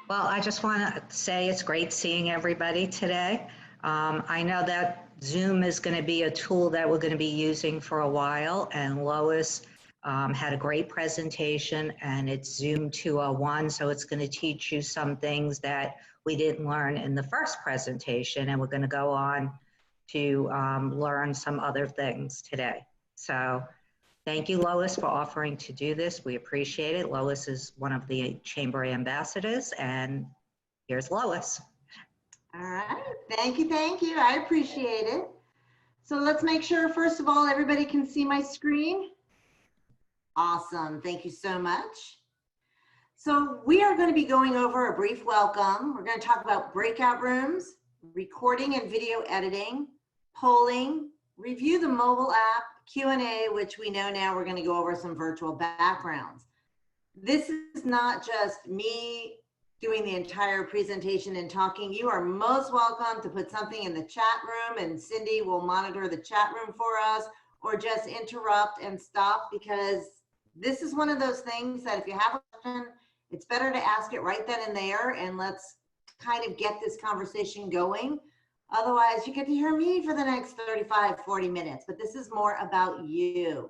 Well, I just want to say it's great seeing everybody today. I know that Zoom is going to be a tool that we're going to be using for a while, and Lois had a great presentation, and it's Zoom 201, so it's going to teach you some things that we didn't learn in the first presentation, and we're going to go on to learn some other things today. So thank you, Lois, for offering to do this. We appreciate it. Lois is one of the Chamber ambassadors, and here's Lois. All right, thank you, thank you. I appreciate it. So let's make sure, first of all, everybody can see my screen. Awesome, thank you so much. So we are going to be going over a brief welcome. We're going to talk about breakout rooms, recording and video editing, polling, review the mobile app, Q&A, which we know now we're going to go over some virtual backgrounds. This is not just me doing the entire presentation and talking. You are most welcome to put something in the chat room, and Cindy will monitor the chat room for us, or just interrupt and stop, because this is one of those things that if you have a question, it's better to ask it right then and there, and let's kind of get this conversation going. Otherwise, you get to hear me for the next 35, 40 minutes, but this is more about you.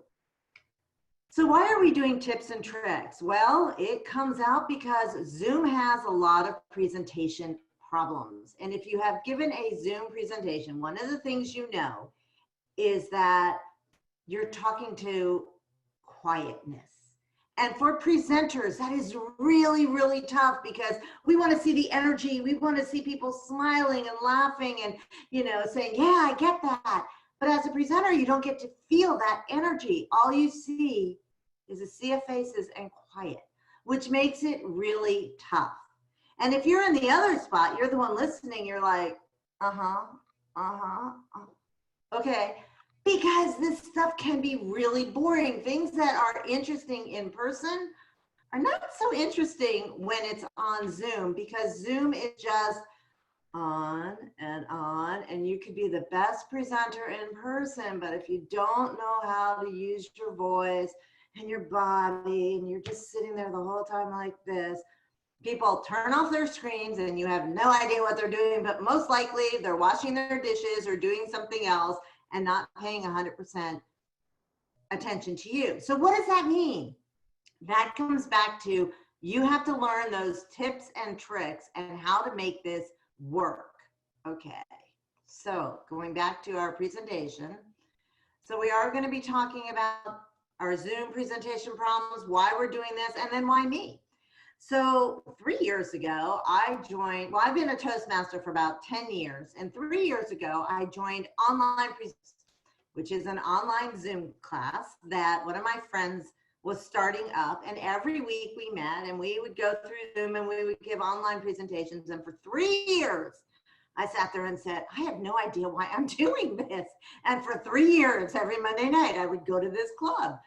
So why are we doing tips and tricks? Well, it comes out because Zoom has a lot of presentation problems. And if you have given a Zoom presentation, one of the things you know is that you're talking to quietness. And for presenters, that is really, really tough, because we want to see the energy. We want to see people smiling and laughing and, you know, saying, yeah, I get that. But as a presenter, you don't get to feel that energy. All you see is a sea of faces and quiet, which makes it really tough. And if you're in the other spot, you're the one listening, you're like, okay. Because this stuff can be really boring. Things that are interesting in person are not so interesting when it's on Zoom, because Zoom is just on, and you could be the best presenter in person, but if you don't know how to use your voice and your body, and you're just sitting there the whole time like this, people turn off their screens and you have no idea what they're doing, but most likely they're washing their dishes or doing something else and not paying 100% attention to you. So what does that mean? That comes back to, you have to learn those tips and tricks and how to make this work. Okay, so going back to our presentation. So we are going to be talking about our Zoom presentation problems, why we're doing this, and then why me. So 3 years ago, I joined, well, I've been a Toastmaster for about 10 years. And 3 years ago, I joined Online Presents, which is an online Zoom class that one of my friends was starting up. And every week we met and we would go through Zoom and we would give online presentations. And for 3 years, I sat there and said, I have no idea why I'm doing this. And for 3 years, every Monday night, I would go to this club.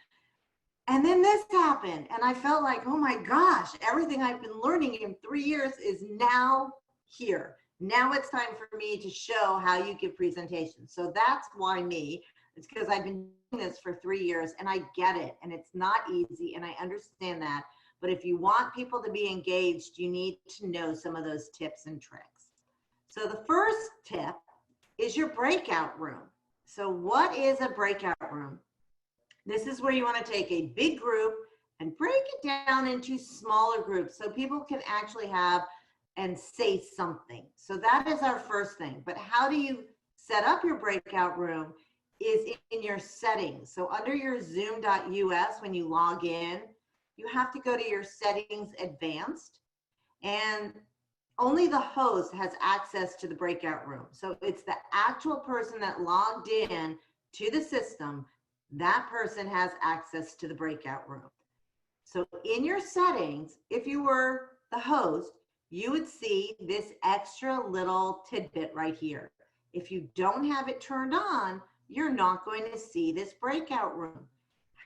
And then this happened, and I felt like, oh my gosh, everything I've been learning in 3 years is now here. Now it's time for me to show how you give presentations. So that's why me. It's because I've been doing this for 3 years, and I get it, and it's not easy, and I understand that. But if you want people to be engaged, you need to know some of those tips and tricks. So the first tip is your breakout room. So what is a breakout room? This is where you want to take a big group and break it down into smaller groups so people can actually have and say something. So that is our first thing. But how do you set up your breakout room is in your settings. So under your zoom.us, when you log in, you have to go to your settings advanced, and only the host has access to the breakout room. So it's the actual person that logged in to the system, that person has access to the breakout room. So in your settings, if you were the host, you would see this extra little tidbit right here. If you don't have it turned on, you're not going to see this breakout room.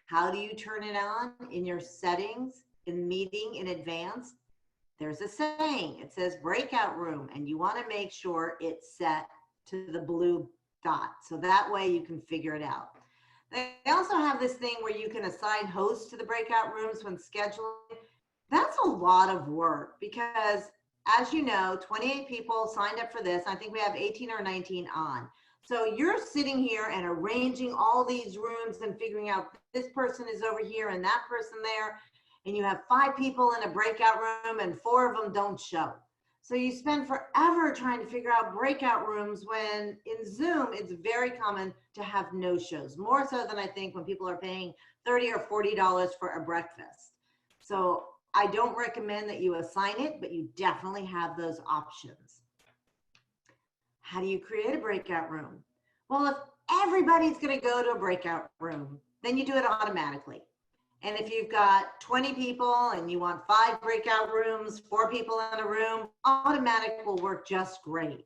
How do you turn it on? In your settings, in meeting in advance, there's a saying. It says breakout room, and you want to make sure it's set to the blue dot. So that way you can figure it out. They also have this thing where you can assign hosts to the breakout rooms when scheduling. That's a lot of work, because as you know, 28 people signed up for this. I think we have 18 or 19 on. So you're sitting here and arranging all these rooms and figuring out this person is over here and that person there. And you have 5 people in a breakout room and 4 of them don't show. So you spend forever trying to figure out breakout rooms when in Zoom, it's very common to have no shows, more so than I think when people are paying $30 or $40 for a breakfast. So I don't recommend that you assign it, but you definitely have those options. How do you create a breakout room? Well, if everybody's going to go to a breakout room, then you do it automatically. And if you've got 20 people and you want 5 breakout rooms, 4 people in a room, automatic will work just great.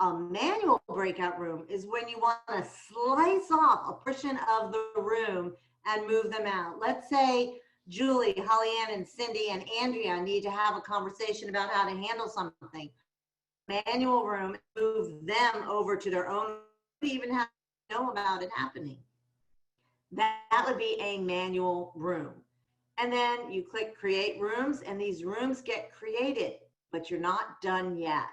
A manual breakout room is when you want to slice off a portion of the room and move them out. Let's say Julie, Holly-Ann, and Cindy and Andrea need to have a conversation about how to handle something. Manual room, move them over to their own, even have to know about it happening. That would be a manual room. And then you click create rooms and these rooms get created, but you're not done yet.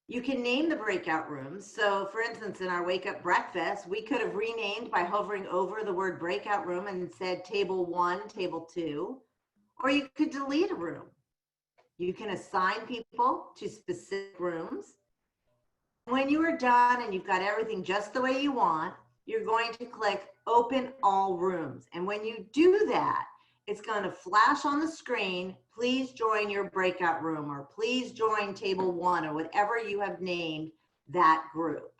You can name the breakout rooms. So for instance, in our wake up breakfast, we could have renamed by hovering over the word breakout room and said table 1, table 2, or you could delete a room. You can assign people to specific rooms. When you are done and you've got everything just the way you want, you're going to click open all rooms. And when you do that, it's going to flash on the screen, please join your breakout room, or please join table 1, or whatever you have named that group.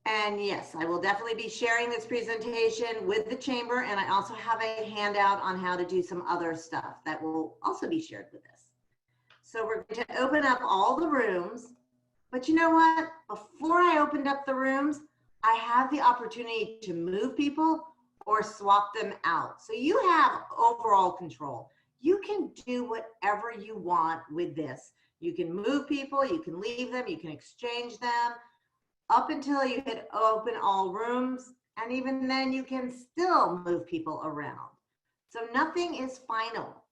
And yes, I will definitely be sharing this presentation with the chamber, and I also have a handout on how to do some other stuff that will also be shared with this. So we're going to open up all the rooms, but you know what? Before I opened up the rooms, I have the opportunity to move people or swap them out. So you have overall control. You can do whatever you want with this. You can move people, you can leave them, you can exchange them, up until you hit open all rooms, and even then you can still move people around. So nothing is final.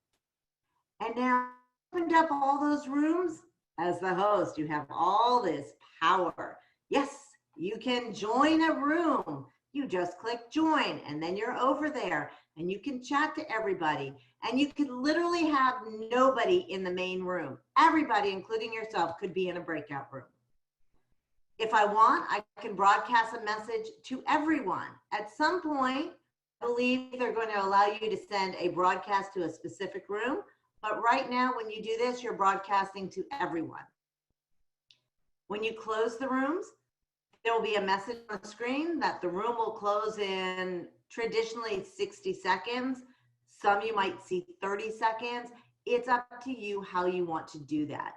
And now opened up all those rooms, as the host, you have all this power. Yes, you can join a room. You just click join and then you're over there and you can chat to everybody, and you can literally have nobody in the main room. Everybody, including yourself, could be in a breakout room. If I want, I can broadcast a message to everyone. At some point, I believe they're going to allow you to send a broadcast to a specific room. But right now, when you do this, you're broadcasting to everyone. When you close the rooms, there will be a message on the screen that the room will close in traditionally 60 seconds. Some you might see 30 seconds. It's up to you how you want to do that.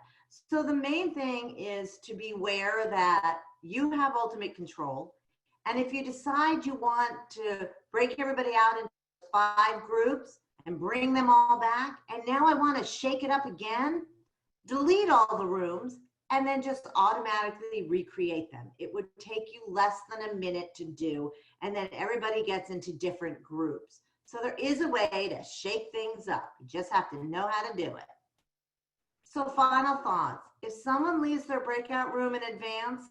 So the main thing is to be aware that you have ultimate control. And if you decide you want to break everybody out into 5 groups and bring them all back, and now I want to shake it up again, delete all the rooms and then just automatically recreate them. It would take you less than a minute to do, and then everybody gets into different groups. So there is a way to shake things up. You just have to know how to do it. So final thoughts. If someone leaves their breakout room in advance,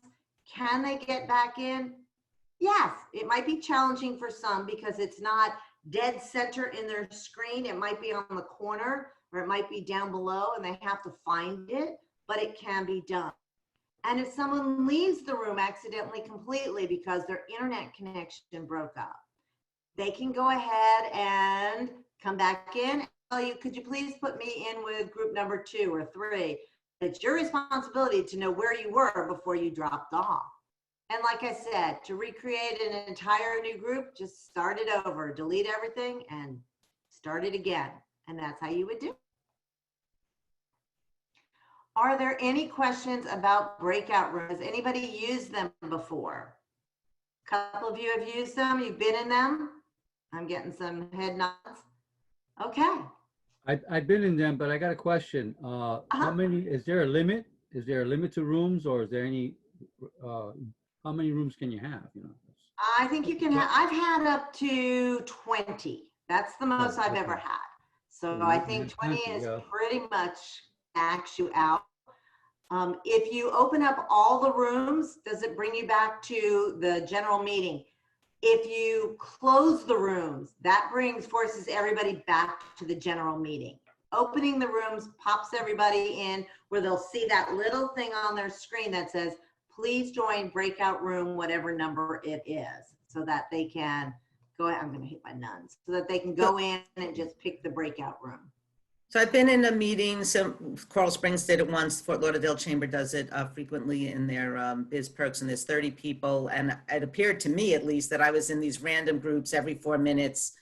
can they get back in? Yes, it might be challenging for some because it's not dead center in their screen. It might be on the corner or it might be down below and they have to find it, but it can be done. And if someone leaves the room accidentally completely because their internet connection broke up, they can go ahead and come back in. Could you please put me in with group number 2 or 3? It's your responsibility to know where you were before you dropped off. And like I said, to recreate an entire new group, just start it over, delete everything and start it again. And that's how you would do it. Are there any questions about breakout rooms? Has anybody used them before? A couple of you have used them, you've been in them? I'm getting some head nods. Okay. I've been in them, but I got a question. How many, is there a limit? Is there a limit to rooms, or is there any, how many rooms can you have? You know, I think you can have, I've had up to 20 That's the most Oh, I've ever okay. had. So So I you think have 20 plenty, is yeah. pretty much max you out. If you open up all the rooms, does it bring you back to the general meeting? If you close the rooms, that forces everybody back to the general meeting. Opening the rooms pops everybody in where they'll see that little thing on their screen that says, please join breakout room, whatever number it is, so that they can go ahead. I'm going to hit my nuns so that they can go in and just pick the breakout room. So I've been in a meeting, so Coral Springs did it once, Fort Lauderdale Chamber does it frequently in their biz perks, and there's 30 people. And it appeared to me, at least, that I was in these random groups every 4 minutes,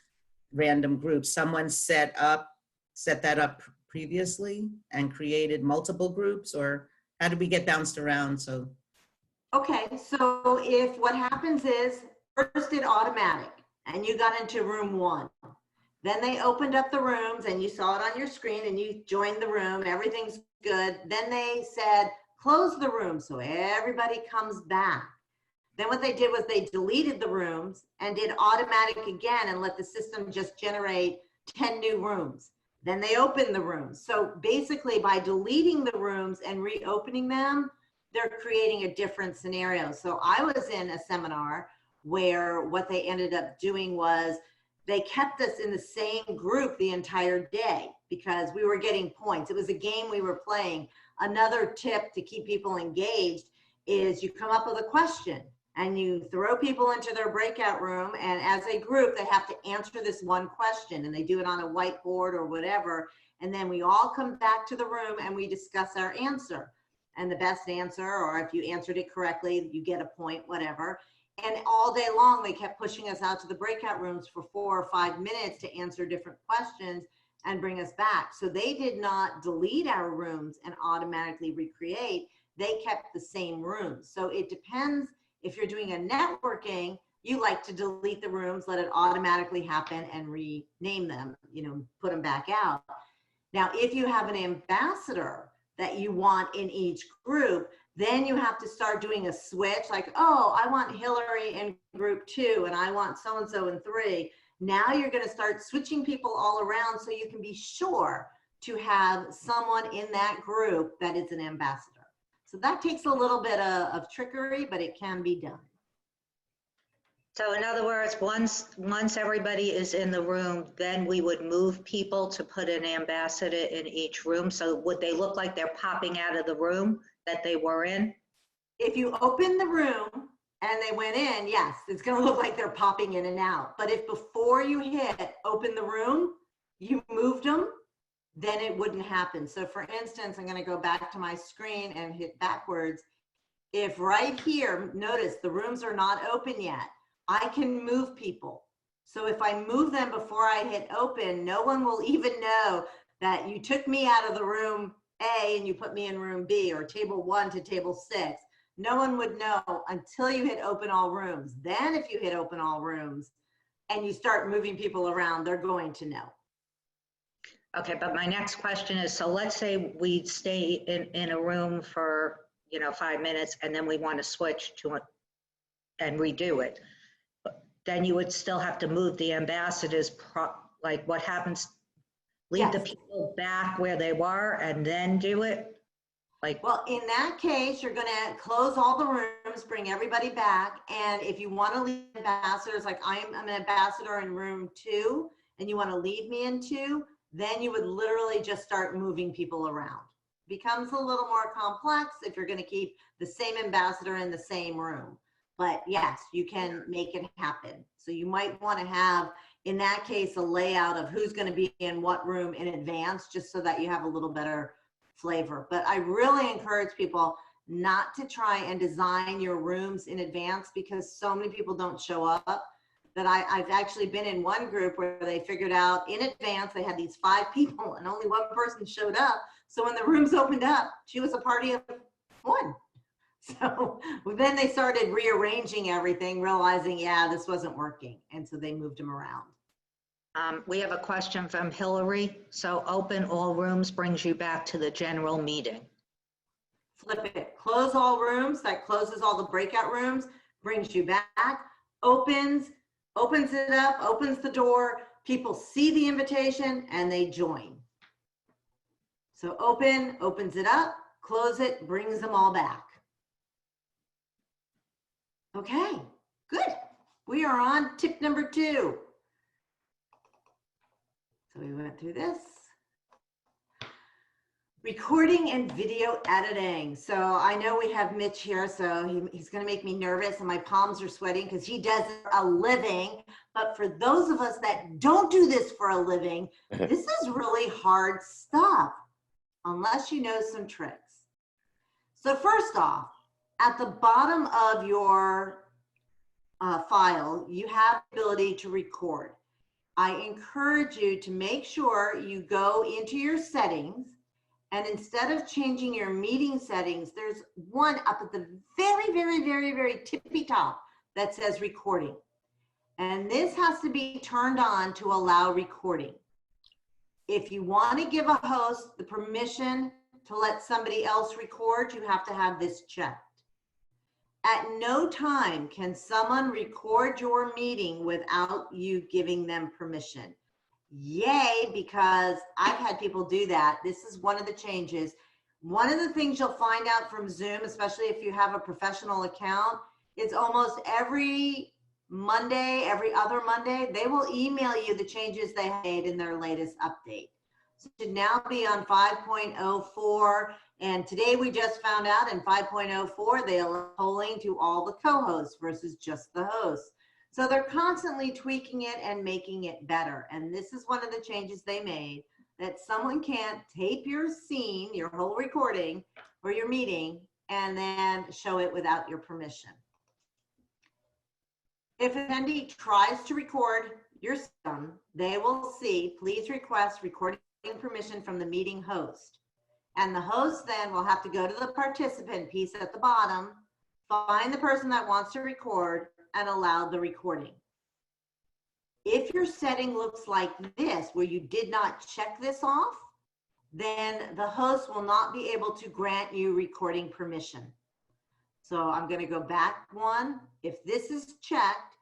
random groups. Someone set that up previously and created multiple groups, or how did we get bounced around? So. Okay, so if what happens is first it automatic and you got into room 1. Then they opened up the rooms and you saw it on your screen and you joined the room, everything's good. Then they said, close the room so everybody comes back. Then what they did was they deleted the rooms and did automatic again and let the system just generate 10 new rooms. Then they opened the rooms. So basically by deleting the rooms and reopening them, they're creating a different scenario. So I was in a seminar where what they ended up doing was they kept us in the same group the entire day because we were getting points. It was a game we were playing. Another tip to keep people engaged is you come up with a question and you throw people into their breakout room, and as a group, they have to answer this one question, and they do it on a whiteboard or whatever. And then we all come back to the room and we discuss our answer. And the best answer, or if you answered it correctly, you get a point, whatever. And all day long, they kept pushing us out to the breakout rooms for 4 or 5 minutes to answer different questions and bring us back. So they did not delete our rooms and automatically recreate. They kept the same rooms. So it depends. If you're doing a networking, you like to delete the rooms, let it automatically happen and rename them, put them back out. Now, if you have an ambassador that you want in each group, then you have to start doing a switch, like, oh, I want Hillary in group 2 and I want so-and-so in 3. Now you're going to start switching people all around so you can be sure to have someone in that group that is an ambassador. So that takes a little bit of trickery, but it can be done. So in other words, once everybody is in the room, then we would move people to put an ambassador in each room. So would they look like they're popping out of the room that they were in? If you open the room and they went in, yes, it's going to look like they're popping in and out. But if before you hit open the room, you moved them, then it wouldn't happen. So for instance, I'm going to go back to my screen and hit backwards. If right here, notice the rooms are not open yet, I can move people. So if I move them before I hit open, no one will even know that you took me out of the room A and you put me in room B, or table 1 to table 6. No one would know until you hit open all rooms. Then if you hit open all rooms and you start moving people around, they're going to know. Okay, but my next question is, so let's say we stay in a room for 5 minutes and then we want to switch to it and redo it. Then you would still have to move the ambassadors, like what happens, leave Yes. the people back where they were and then do it? Well, in that case, you're going to close all the rooms, bring everybody back. And if you want to leave ambassadors, like I'm an ambassador in room 2, and you want to leave me in 2, then you would literally just start moving people around. Becomes a little more complex if you're going to keep the same ambassador in the same room. But yes, you can make it happen. So you might want to have, in that case, a layout of who's going to be in what room in advance, just so that you have a little better flavor. But I really encourage people not to try and design your rooms in advance, because so many people don't show up. That I've actually been in one group where they figured out in advance they had these 5 people and only 1 person showed up. So when the rooms opened up, she was a party of 1. So then they started rearranging everything, realizing, yeah, this wasn't working. And so they moved them around. We have a question from Hillary. So open all rooms brings you back to the general meeting. Flip it. Close all rooms. That closes all the breakout rooms, brings you back. Opens it up, opens the door, people see the invitation and they join. So open, opens it up, close it, brings them all back. Okay, good. We are on tip number 2. So we went through this. Recording and video editing. So I know we have Mitch here, so he's going to make me nervous and my palms are sweating because he does it for a living. But for those of us that don't do this for a living, this is really hard stuff unless you know some tricks. So first off, at the bottom of your file, you have the ability to record. I encourage you to make sure you go into your settings, and instead of changing your meeting settings, there's one up at the very tippy top that says recording. And this has to be turned on to allow recording. If you want to give a host the permission to let somebody else record, you have to have this checked. At no time can someone record your meeting without you giving them permission. Yay, because I've had people do that. This is one of the changes. One of the things you'll find out from Zoom, especially if you have a professional account, is almost every Monday, every other Monday, they will email you the changes they made in their latest update. So it should now be on 5.04. And today we just found out in 5.04, they allow polling to all the co-hosts versus just the hosts. So they're constantly tweaking it and making it better. And this is one of the changes they made, that someone can't tape your scene, your whole recording or your meeting, and then show it without your permission. If an attendee tries to record your system, they will see, please request recording permission from the meeting host. And the host then will have to go to the participant piece at the bottom, find the person that wants to record, and allow the recording. If your setting looks like this, where you did not check this off, then the host will not be able to grant you recording permission. So I'm going to go back one. If this is checked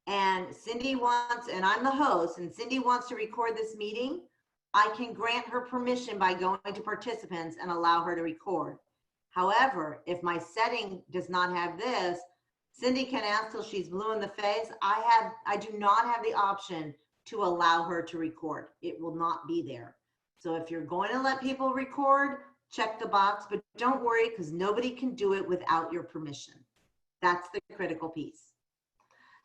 and Cindy wants, and I'm the host, and Cindy wants to record this meeting, I can grant her permission by going to participants and allow her to record. However, if my setting does not have this, Cindy can ask till she's blue in the face. I do not have the option to allow her to record. It will not be there. So if you're going to let people record, check the box, but don't worry, because nobody can do it without your permission. That's the critical piece.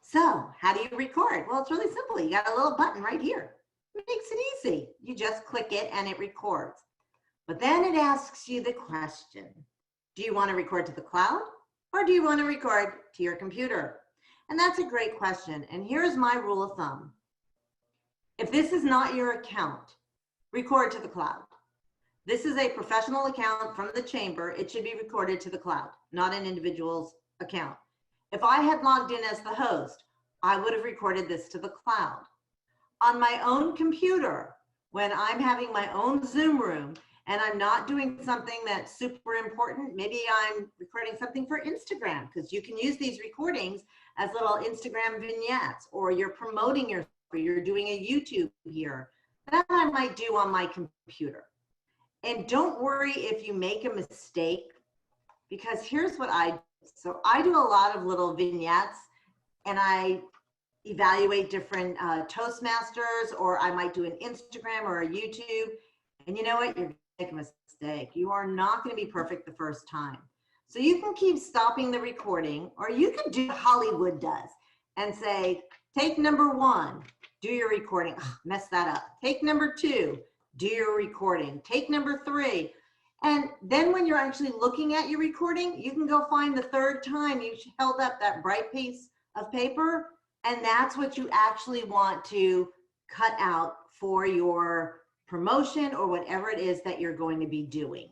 So how do you record? Well, it's really simple. You got a little button right here. It makes it easy. You just click it and it records. But then it asks you the question, do you want to record to the cloud? Or do you want to record to your computer? And that's a great question. And here's my rule of thumb. If this is not your account, record to the cloud. This is a professional account from the chamber. It should be recorded to the cloud, not an individual's account. If I had logged in as the host, I would have recorded this to the cloud. On my own computer, when I'm having my own Zoom room, and I'm not doing something that's super important, maybe I'm recording something for Instagram, because you can use these recordings as little Instagram vignettes, or you're promoting yourself, or you're doing a YouTube here. That I might do on my computer. And don't worry if you make a mistake, because here's what I do. So I do a lot of little vignettes, and I evaluate different Toastmasters, or I might do an Instagram or a YouTube. And you know what? You're make a mistake. You are not going to be perfect the first time. So you can keep stopping the recording, or you can do what Hollywood does and say, take number 1, do your recording. Oh, mess that up. Take number 2, do your recording. Take number 3. And then when you're actually looking at your recording, you can go find the 3rd time you held up that bright piece of paper. And that's what you actually want to cut out for your promotion or whatever it is that you're going to be doing.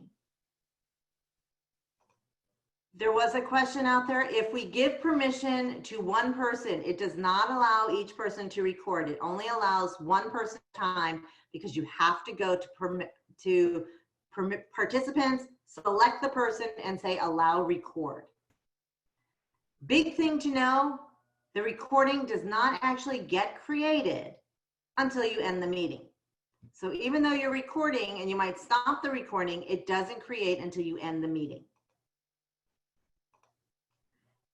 There was a question out there. If we give permission to one person, it does not allow each person to record. It only allows one person at a time, because you have to go to participants, select the person, and say allow record. Big thing to know, the recording does not actually get created until you end the meeting. So even though you're recording and you might stop the recording, it doesn't create until you end the meeting.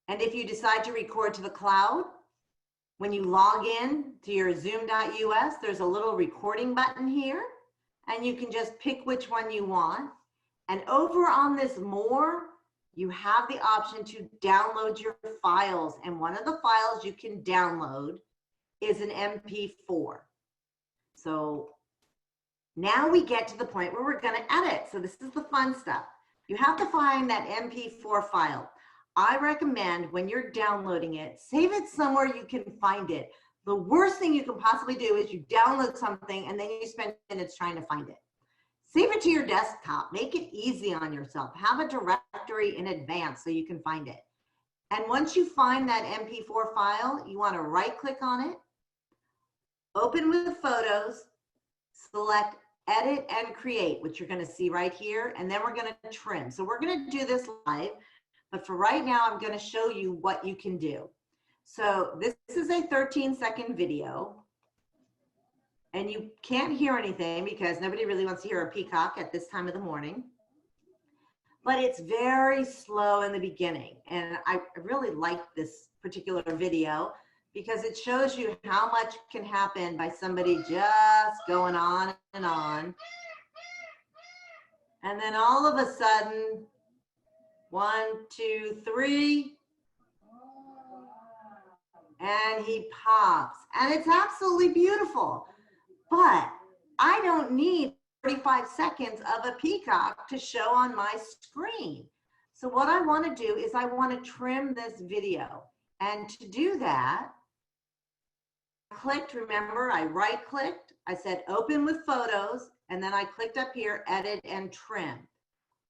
And if you decide to record to the cloud, when you log in to your zoom.us, there's a little recording button here, and you can just pick which one you want. And over on this more, you have the option to download your files. And one of the files you can download is an MP4. So now we get to the point where we're going to edit. So this is the fun stuff. You have to find that MP4 file. I recommend when you're downloading it, save it somewhere you can find it. The worst thing you can possibly do is you download something and then you spend minutes trying to find it. Save it to your desktop. Make it easy on yourself. Have a directory in advance so you can find it. And once you find that MP4 file, you want to right click on it, open with photos, select edit and create, which you're going to see right here. And then we're going to trim. So we're going to do this live. But for right now, I'm going to show you what you can do. So this is a 13-second video. And you can't hear anything because nobody really wants to hear a peacock at this time of the morning. But it's very slow in the beginning. And I really like this particular video because it shows you how much can happen by somebody just going on and on. And then all of a sudden, 1, 2, 3, and he pops. And it's absolutely beautiful. But I don't need 45 seconds of a peacock to show on my screen. So what I want to do is I want to trim this video. And to do that, remember, I right clicked, I said open with photos, and then I clicked up here, edit and trim.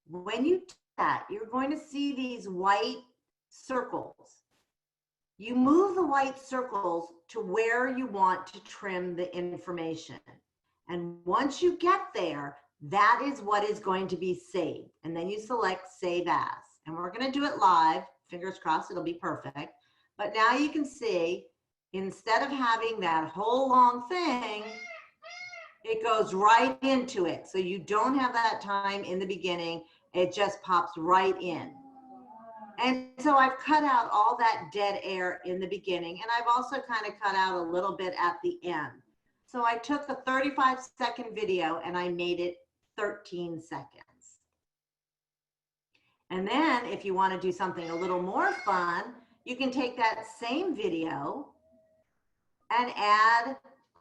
When you do that, you're going to see these white circles. You move the white circles to where you want to trim the information. And once you get there, that is what is going to be saved. And then you select Save As. And we're going to do it live. Fingers crossed, it'll be perfect. But now you can see, instead of having that whole long thing, it goes right into it. So you don't have that time in the beginning. It just pops right in. And so I've cut out all that dead air in the beginning, and I've also kind of cut out a little bit at the end. So I took the 35-second video and I made it 13 seconds. And then if you want to do something a little more fun, you can take that same video and add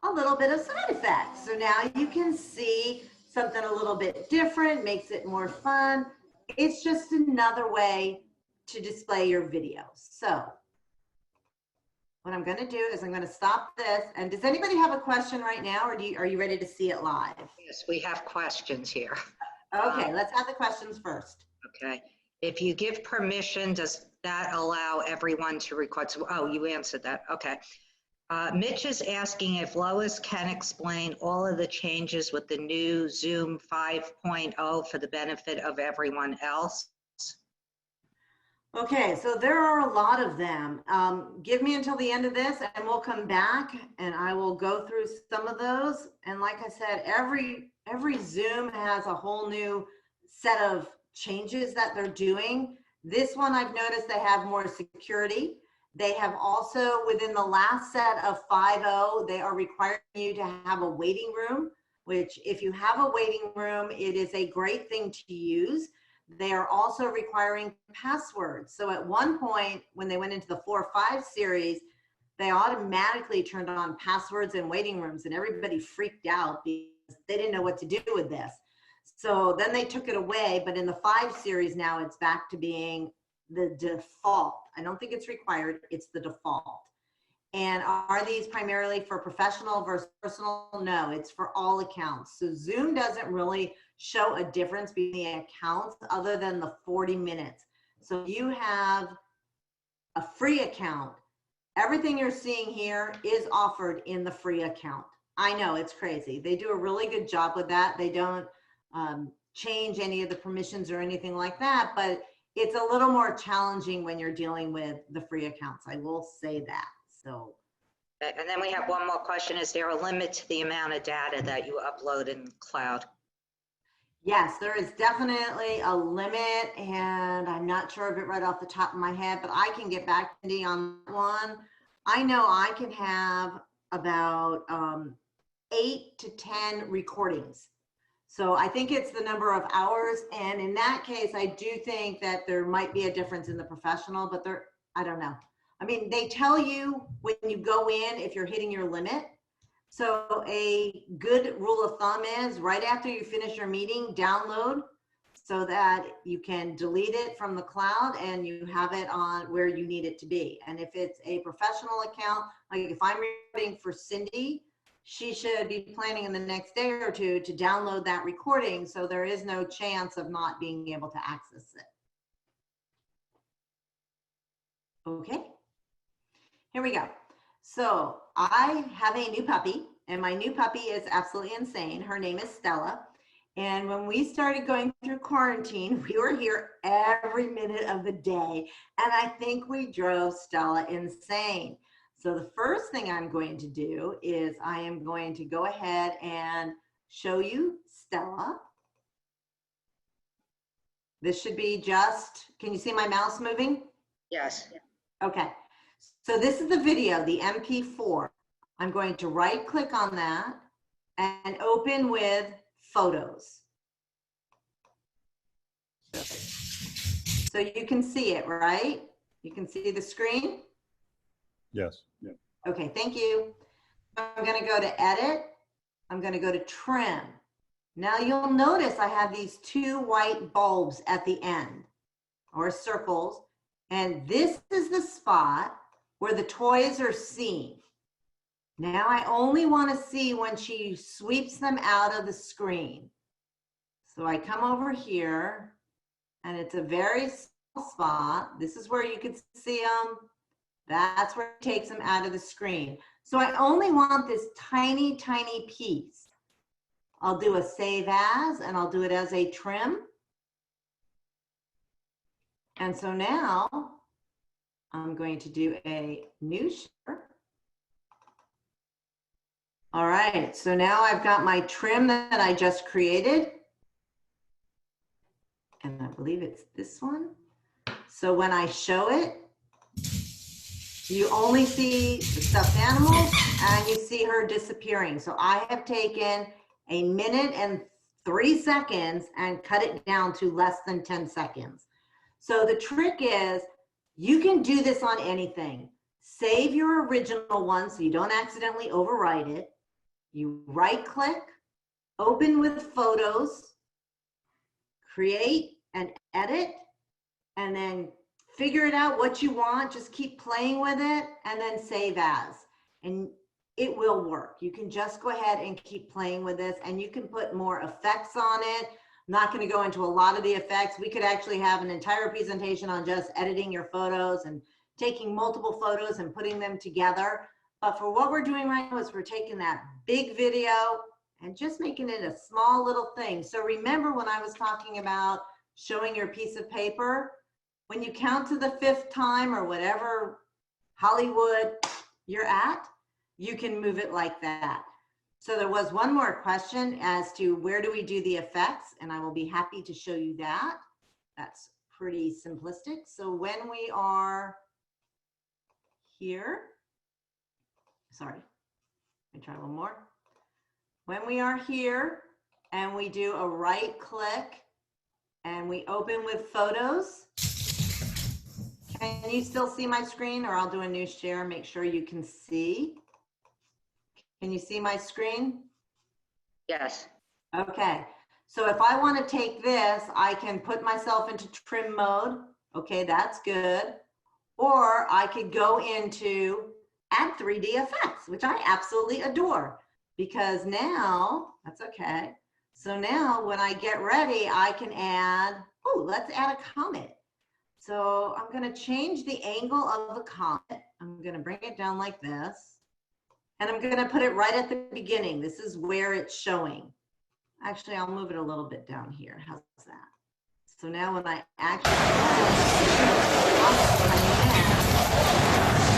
a little bit of side effects. So now you can see something a little bit different, makes it more fun. It's just another way to display your videos. So what I'm going to do is I'm going to stop this. And does anybody have a question right now, or are you ready to see it live? Yes, we have questions here. Okay, let's have the questions first. Okay. If you give permission, does that allow everyone to record? So, oh, you answered that. Okay. Mitch is asking if Lois can explain all of the changes with the new Zoom 5.0 for the benefit of everyone else. Okay, so there are a lot of them. Give me until the end of this and we'll come back and I will go through some of those. And like I said, every Zoom has a whole new set of changes that they're doing. This one I've noticed they have more security. They have also, within the last set of 5.0, they are requiring you to have a waiting room, which if you have a waiting room, it is a great thing to use. They are also requiring passwords. So at one point, when they went into the 4.5 series, they automatically turned on passwords in waiting rooms and everybody freaked out because they didn't know what to do with this. So then they took it away, but in the 5 series now it's back to being the default. I don't think it's required, it's the default. And are these primarily for professional versus personal? No, it's for all accounts. So Zoom doesn't really show a difference between the accounts other than the 40 minutes. So you have a free account. Everything you're seeing here is offered in the free account. I know, it's crazy. They do a really good job with that. They don't change any of the permissions or anything like that, but it's a little more challenging when you're dealing with the free accounts. I will say that. So And then we have one more question. Is there a limit to the amount of data that you upload in cloud? Yes, there is definitely a limit, and I'm not sure of it right off the top of my head, but I can get back to you on that one. I know I can have about 8 to 10 recordings. So I think it's the number of hours. And in that case, I do think that there might be a difference in the professional, but I don't know. I mean, they tell you when you go in if you're hitting your limit. So a good rule of thumb is right after you finish your meeting, download so that you can delete it from the cloud and you have it on where you need it to be. And if it's a professional account, like if I'm recording for Cindy, she should be planning in the next day or two to download that recording, so there is no chance of not being able to access it. Okay, here we go. So I have a new puppy, and my new puppy is absolutely insane. Her name is Stella. And when we started going through quarantine, we were here every minute of the day. And I think we drove Stella insane. So the first thing I'm going to do is I am going to go ahead and show you Stella. This should be just, can you see my mouse moving? Yes. Okay. So this is the video, the MP4. I'm going to right click on that and open with photos. So you can see it, right? You can see the screen? Yes. Yeah. Okay, thank you. I'm going to go to edit. I'm going to go to trim. Now you'll notice I have these 2 white bulbs at the end, or circles, and this is the spot where the toys are seen. Now I only want to see when she sweeps them out of the screen. So I come over here, and it's a very small spot. This is where you could see them. That's where it takes them out of the screen. So I only want this tiny, tiny piece. I'll do a save as, and I'll do it as a trim. And so now I'm going to do a new share. All right, so now I've got my trim that I just created. And I believe it's this one. So when I show it, you only see the stuffed animals and you see her disappearing. So I have taken 1 minute and 3 seconds and cut it down to less than 10 seconds. So the trick is you can do this on anything. Save your original one so you don't accidentally overwrite it. You right click, open with photos, create and edit, and then figure it out what you want. Just keep playing with it and then save as. And it will work. You can just go ahead and keep playing with this, and you can put more effects on it. I'm not going to go into a lot of the effects. We could actually have an entire presentation on just editing your photos and taking multiple photos and putting them together. But for what we're doing right now is we're taking that big video and just making it a small little thing. So remember when I was talking about showing your piece of paper, when you count to the 5th time or whatever Hollywood you're at, you can move it like that. So there was one more question as to where do we do the effects, and I will be happy to show you that. That's pretty simplistic. So when we are here, sorry, let me try one more. When we are here and we do a right click and we open with photos, can you still see my screen, or I'll do a new share, make sure you can see. Can you see my screen? Yes. Okay, so if I want to take this, I can put myself into trim mode. Okay, that's good. Or I could go into add 3D effects, which I absolutely adore, because now, that's okay. So now when I get ready, I can add, oh, let's add a comet. So I'm going to change the angle of the comet. I'm going to bring it down like this. And I'm going to put it right at the beginning. This is where it's showing. Actually, I'll move it a little bit down here. How's that? So now when I actually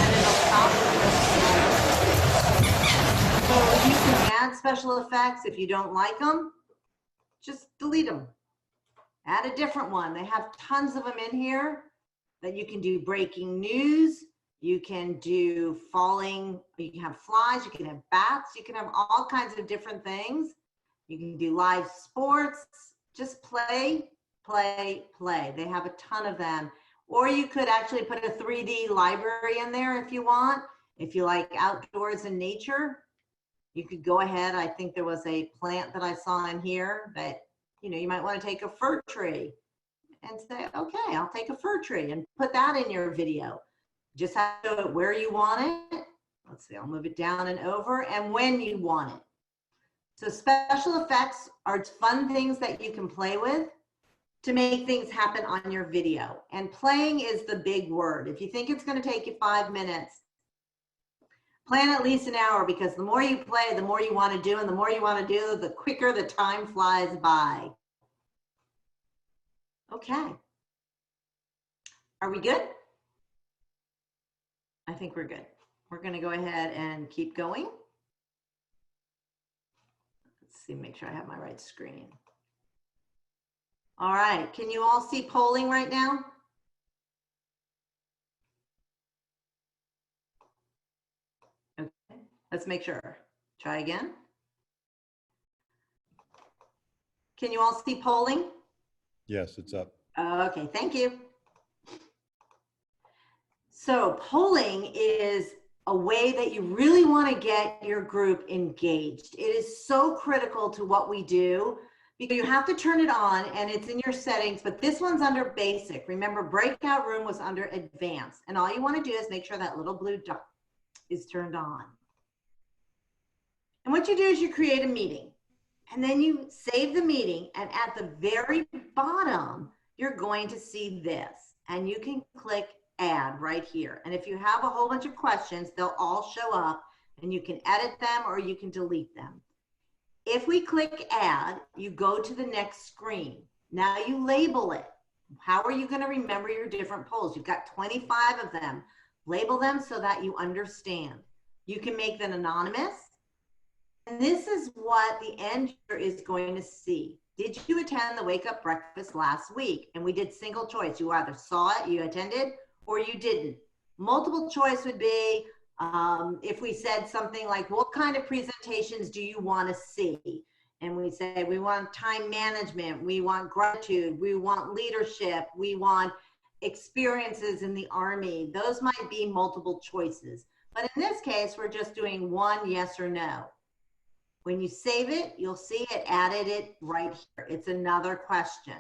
and it'll stop. special effects. If you don't like them, just delete them. Add a different one. They have tons of them in here that you can do breaking news. You can do falling, you can have flies, you can have bats, you can have all kinds of different things. You can do live sports. Just play, play, play. They have a ton of them. Or you could actually put a 3D library in there if you want. If you like outdoors and nature, you could go ahead. I think there was a plant that I saw in here that, you know, you might want to take a fir tree and say, okay, I'll take a fir tree and put that in your video. Just have to show it where you want it. Let's see, I'll move it down and over, and when you want it. So special effects are fun things that you can play with to make things happen on your video. And playing is the big word. If you think it's going to take you 5 minutes, plan at least an hour, because the more you play, the more you want to do, and the more you want to do, the quicker the time flies by. Okay. Are we good? I think we're good. We're going to go ahead and keep going. Let's see, make sure I have my right screen. All right. Can you all see polling right now? Okay. Let's make sure. Try again. Can you all see polling? Yes, it's up. Okay, thank you. So polling is a way that you really want to get your group engaged. It is so critical to what we do because you have to turn it on, and it's in your settings, but this one's under basic. Remember, Breakout Room was under advanced, and all you want to do is make sure that little blue dot is turned on. And what you do is you create a meeting, and then you save the meeting, and at the very bottom, you're going to see this, and you can click add right here. And if you have a whole bunch of questions, they'll all show up, and you can edit them or you can delete them. If we click add, you go to the next screen. Now you label it. How are you going to remember your different polls? You've got 25 of them. Label them so that you understand. You can make them anonymous. And this is what the end user is going to see. Did you attend the Wake Up Breakfast last week? And we did single choice. You either saw it, you attended, or you didn't. Multiple choice would be if we said something like, what kind of presentations do you want to see? And we say, we want time management, we want gratitude, we want leadership, we want experiences in the Army. Those might be multiple choices. But in this case, we're just doing one yes or no. When you save it, you'll see it added it right here. It's another question.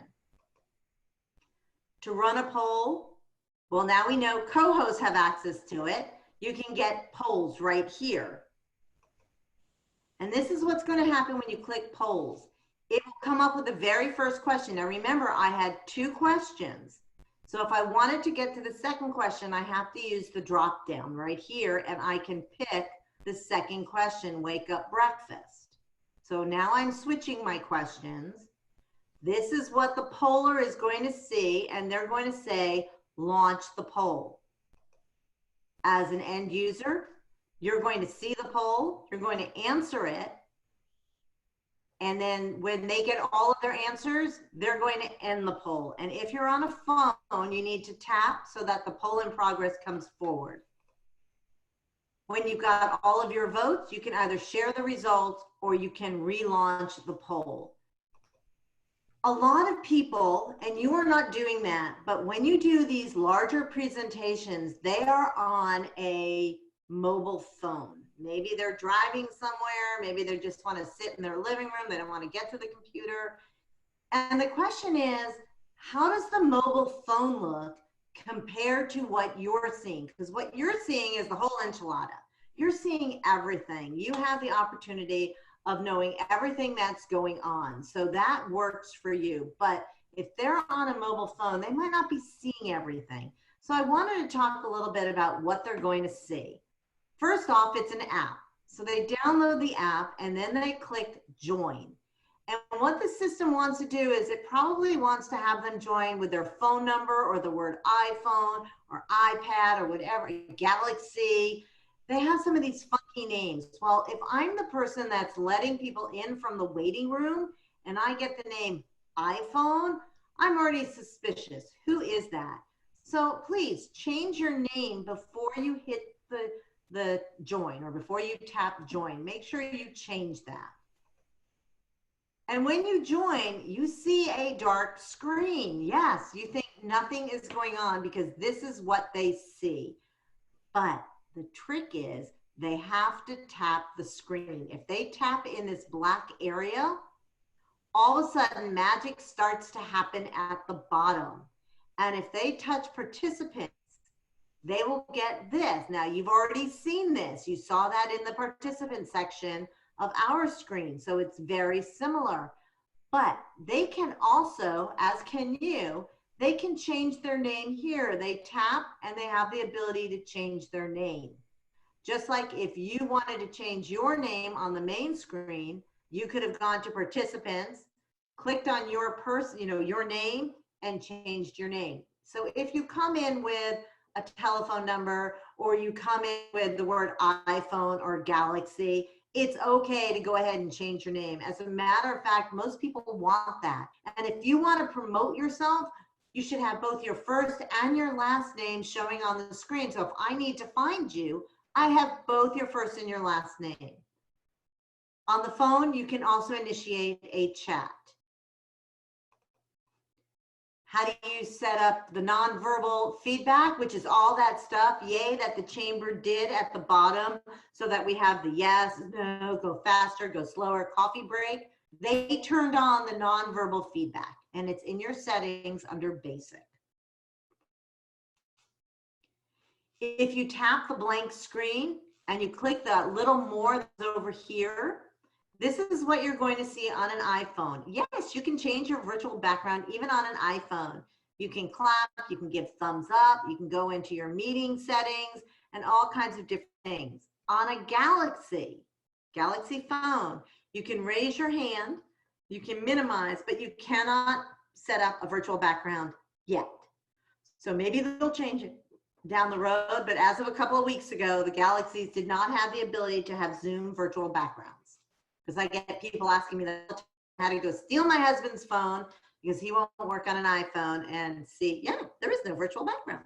To run a poll, well, now we know co-hosts have access to it. You can get polls right here. And this is what's going to happen when you click polls. It will come up with the very first question. Now remember, I had 2 questions. So if I wanted to get to the second question, I have to use the drop down right here, and I can pick the second question, wake up breakfast. So now I'm switching my questions. This is what the poller is going to see, and they're going to say, launch the poll. As an end user, you're going to see the poll, you're going to answer it, and then when they get all of their answers, they're going to end the poll. And if you're on a phone, you need to tap so that the poll in progress comes forward. When you've got all of your votes, you can either share the results or you can relaunch the poll. A lot of people, and you are not doing that, but when you do these larger presentations, they are on a mobile phone. Maybe they're driving somewhere, maybe they just want to sit in their living room, they don't want to get to the computer. And the question is, how does the mobile phone look compared to what you're seeing? Because what you're seeing is the whole enchilada. You're seeing everything. You have the opportunity of knowing everything that's going on. So that works for you. But if they're on a mobile phone, they might not be seeing everything. So I wanted to talk a little bit about what they're going to see. First off, it's an app. So they download the app and then they click join. And what the system wants to do is it probably wants to have them join with their phone number or the word iPhone or iPad or whatever, Galaxy. They have some of these funky names. Well, if I'm the person that's letting people in from the waiting room and I get the name iPhone, I'm already suspicious. Who is that? So please change your name before you hit the join or before you tap join. Make sure you change that. And when you join, you see a dark screen. Yes, you think nothing is going on because this is what they see. But the trick is they have to tap the screen. If they tap in this black area, all of a sudden magic starts to happen at the bottom. And if they touch participants, they will get this. Now you've already seen this. You saw that in the participant section of our screen. So it's very similar, but they can also, as can you, they can change their name here. They tap and they have the ability to change their name. Just like if you wanted to change your name on the main screen, you could have gone to participants, clicked on your person, your name, and changed your name. So if you come in with a telephone number or you come in with the word iPhone or Galaxy, it's okay to go ahead and change your name. As a matter of fact, most people want that. And if you want to promote yourself, you should have both your first and your last name showing on the screen. So if I need to find you, I have both your first and your last name. On the phone, you can also initiate a chat. How do you set up the nonverbal feedback, which is all that stuff, yay, that the chamber did at the bottom, so that we have the yes, no, go faster, go slower, coffee break. They turned on the nonverbal feedback, and it's in your settings under basic. If you tap the blank screen and you click that little more that's over here, this is what you're going to see on an iPhone. Yes, you can change your virtual background even on an iPhone. You can clap, you can give thumbs up, you can go into your meeting settings and all kinds of different things. On a Galaxy phone, you can raise your hand, you can minimize, but you cannot set up a virtual background yet. So maybe they'll change it down the road, but as of a couple of weeks ago, the Galaxies did not have the ability to have Zoom virtual backgrounds. Because I get people asking me that how to go steal my husband's phone because he won't work on an iPhone and see, yeah, there is no virtual background.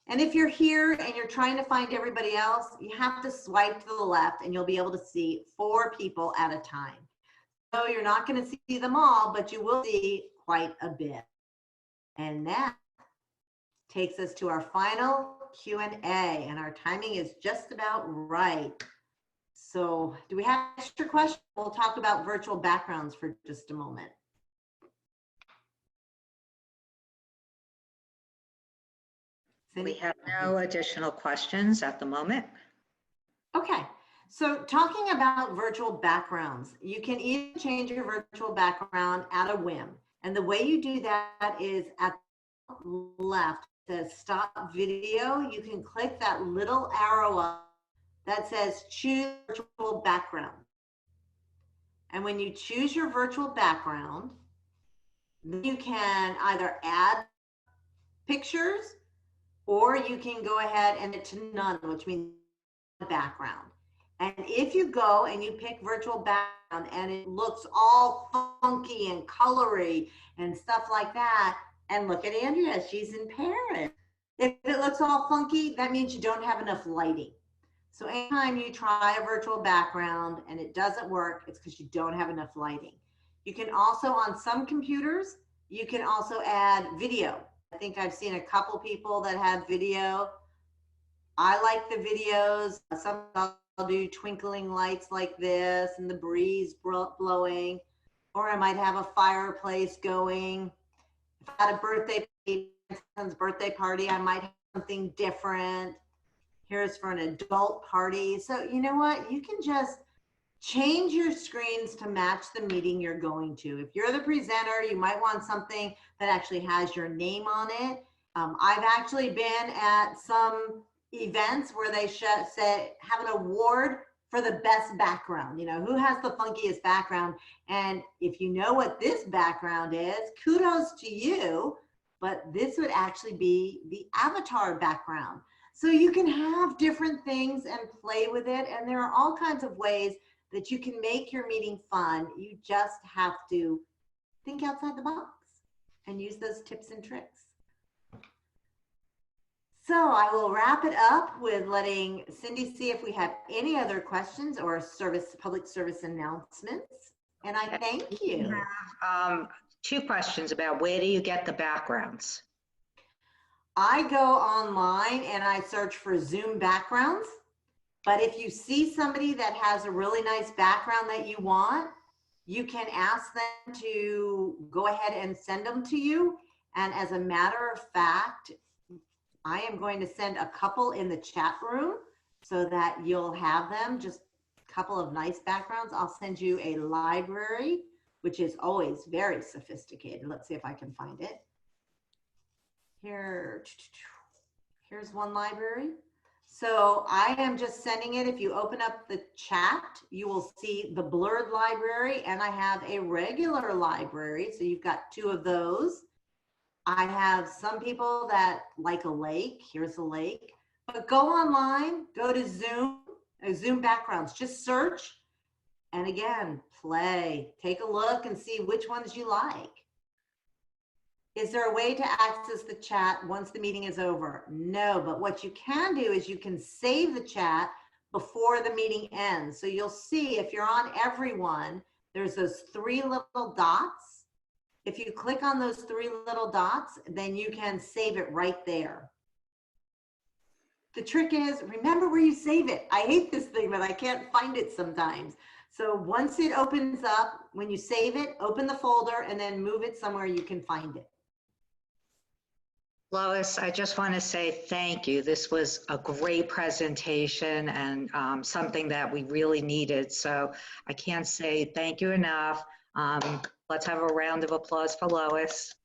And if you're here and you're trying to find everybody else, you have to swipe to the left and you'll be able to see 4 people at a time. So you're not going to see them all, but you will see quite a bit. And that takes us to our final Q&A, and our timing is just about right. So do we have extra questions? We'll talk about virtual backgrounds for just a moment. We have no additional questions at the moment. Okay, so talking about virtual backgrounds, you can either change your virtual background at a whim. And the way you do that is at the left, it says stop video. You can click that little arrow up that says choose virtual background. And when you choose your virtual background, you can either add pictures or you can go ahead and hit to none, which means background. And if you go and you pick virtual background and it looks all funky and colory and stuff like that, and look at Andrea, she's in Paris. If it looks all funky, that means you don't have enough lighting. So anytime you try a virtual background and it doesn't work, it's because you don't have enough lighting. You can also, on some computers, you can also add video. I think I've seen a couple people that have video. I like the videos. Some I'll do twinkling lights like this and the breeze blowing, or I might have a fireplace going. If I had a birthday party, I might have something different. Here's for an adult party. So you know what? You can just change your screens to match the meeting you're going to. If you're the presenter, you might want something that actually has your name on it. I've actually been at some events where they say have an award for the best background. You know, who has the funkiest background? And if you know what this background is, kudos to you, but this would actually be the avatar background. So you can have different things and play with it. And there are all kinds of ways that you can make your meeting fun. You just have to think outside the box and use those tips and tricks. So I will wrap it up with letting Cindy see if we have any other questions or public service announcements. And I thank you. Two questions about where do you get the backgrounds? I go online and I search for Zoom backgrounds. But if you see somebody that has a really nice background that you want, you can ask them to go ahead and send them to you. And as a matter of fact, I am going to send a couple in the chat room so that you'll have them, just a couple of nice backgrounds. I'll send you a library, which is always very sophisticated. Let's see if I can find it. Here's one library. So I am just sending it. If you open up the chat, you will see the blurred library, and I have a regular library. So you've got two of those. I have some people that like a lake. Here's a lake. But go online, go to Zoom backgrounds. Just search, and again, play. Take a look and see which ones you like. Is there a way to access the chat once the meeting is over? No, but what you can do is you can save the chat before the meeting ends. So you'll see if you're on everyone, there's those three little dots. If you click on those three little dots, then you can save it right there. The trick is, remember where you save it. I hate this thing, but I can't find it sometimes. So once it opens up, when you save it, open the folder and then move it somewhere you can find it. Lois, I just want to say thank you. This was a great presentation and something that we really needed. So I can't say thank you enough. Let's have a round of applause for Lois.